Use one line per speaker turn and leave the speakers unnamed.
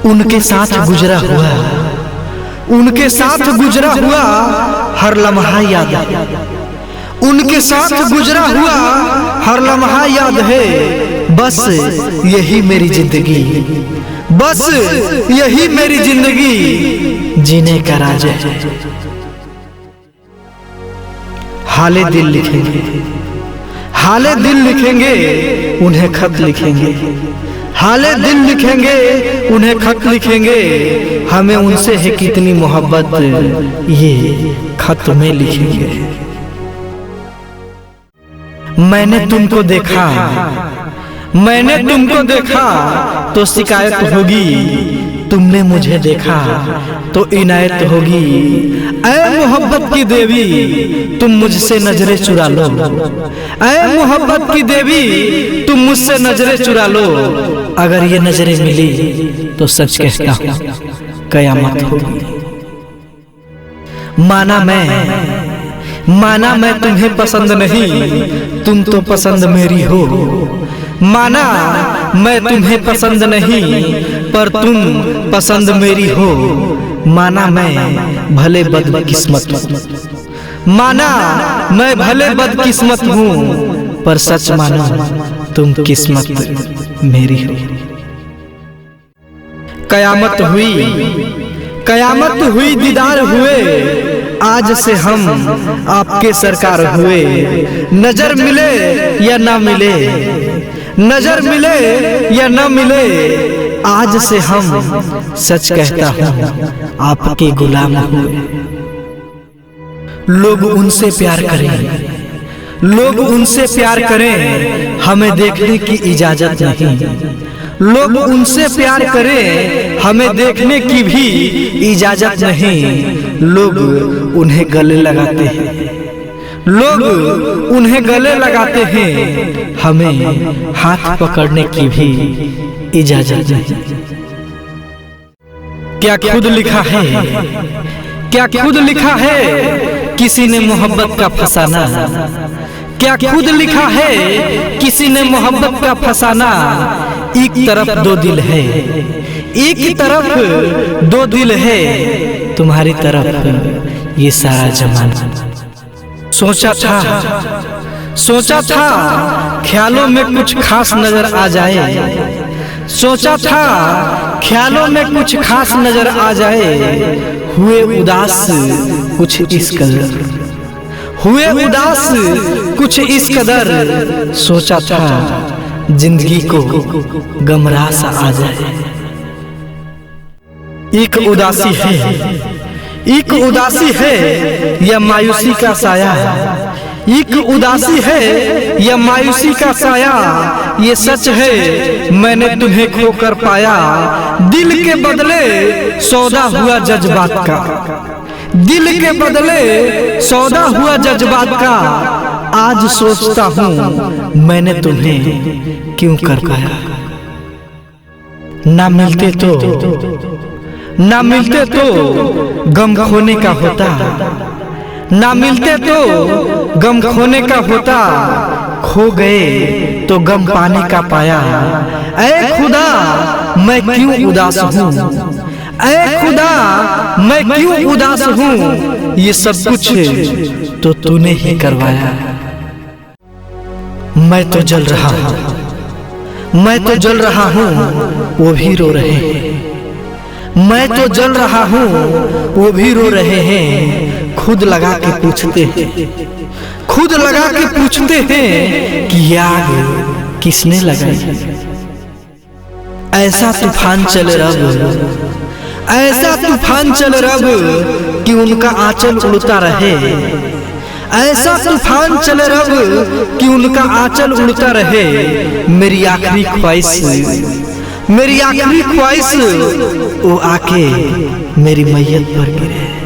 उनके साथ गुजरा हुआ, उनके साथ गुजरा हुआ हर लम्हा याद है, उनके साथ गुजरा हुआ हर लम्हा याद है। बस यही मेरी जिंदगी, बस यही मेरी जिंदगी जीने का राज है। हाले दिल लिखेंगे, हाले दिल लिखेंगे, उन्हें खत लिखेंगे, हाले दिल लिखेंगे, उन्हें खत लिखेंगे। हमें उनसे है कितनी मोहब्बत, ये खत में लिखेंगे। मैंने तुमको देखा, मैंने तुमको देखा तो शिकायत होगी, तुमने मुझे देखा तो इनायत होगी। ऐ मोहब्बत की देवी तुम मुझसे नजरें चुरा लो, ऐ मोहब्बत की देवी तुम मुझसे नजरें चुरा लो। अगर ये नजरें मिली तो सच कहता हूँ कयामत होगी। माना मैं तुम्हें पसंद नहीं, तुम तो पसंद मेरी हो। माना मैं तुम्हें पसंद नहीं, पर तुम पसंद मेरी हो। माना मैं भले बदकिस्मत हूँ, माना मैं भले बदकिस्मत हूँ, पर सच मानो तुम किस्मत मेरी हो। कयामत हुई, कयामत हुई, दीदार हुए, आज से हम आपके सरकार हुए। नजर मिले या ना मिले, नजर मिले या ना मिले, आज से हम सच कहता हूँ आपके गुलाम हुए। लोग उनसे प्यार करें, लोग उनसे प्यार करें, हमें देखने की इजाजत नहीं। लोग उनसे प्यार करें, हमें देखने की भी इजाजत नहीं। लोग उन्हें गले लगाते हैं, लोग उन्हें गले लगाते हैं, हमें हाथ पकड़ने की भी इजाजत नहीं। क्या खुद लिखा है, क्या खुद लिखा है किसी ने मोहब्बत का फसाना? क्या खुद लिखा है किसी ने मोहब्बत का फसाना? एक तरफ दो दिल है, एक तरफ दो दिल है, तुम्हारी तरफ ये सारा जमाना। सोचा था ख्यालों में कुछ खास नजर आ जाए, सोचा था ख्यालों में कुछ खास नजर आ जाए। हुए उदास कुछ इस कदर, हुए उदास कुछ इस कदर, सोचा था जिंदगी को गमराह सा आ जाए। एक उदासी है, एक उदासी है या मायूसी का साया, एक उदासी है या मायूसी का साया। ये सच है मैंने तुम्हें खोकर पाया, दिल के बदले सौदा हुआ जज्बात का, दिल के बदले सौदा हुआ जज्बात का। आज सोचता हूँ मैंने तुम्हें क्यों कर पाया। ना मिलते तो, ना मिलते तो गम खोने का होता, ना मिलते तो गम खोने का होता। खो गए तो गम पाने का पाया। ऐ खुदा मैं क्यों उदास हूँ, ऐ खुदा मैं क्यों उदास हूँ। ये सब कुछ तो तूने ही करवाया। मैं तो जल रहा हूँ, मैं तो जल रहा हूँ, वो भी रो रहे हैं। मैं तो जल रहा हूँ, वो भी रो रहे हैं। खुद लगा के पूछते हैं, खुद लगा के पूछते हैं कि आग किसने लगाई। ऐसा तूफान चले रब, ऐसा तूफान चले रब कि उनका आंचल उड़ता रहे। ऐसा तूफान चले रब कि उनका आंचल उड़ता रहे। मेरी आखिरी ख्वाहिश, मेरी आखिरी ख्वाहिश वो आके मेरी मैयत पर गिरे।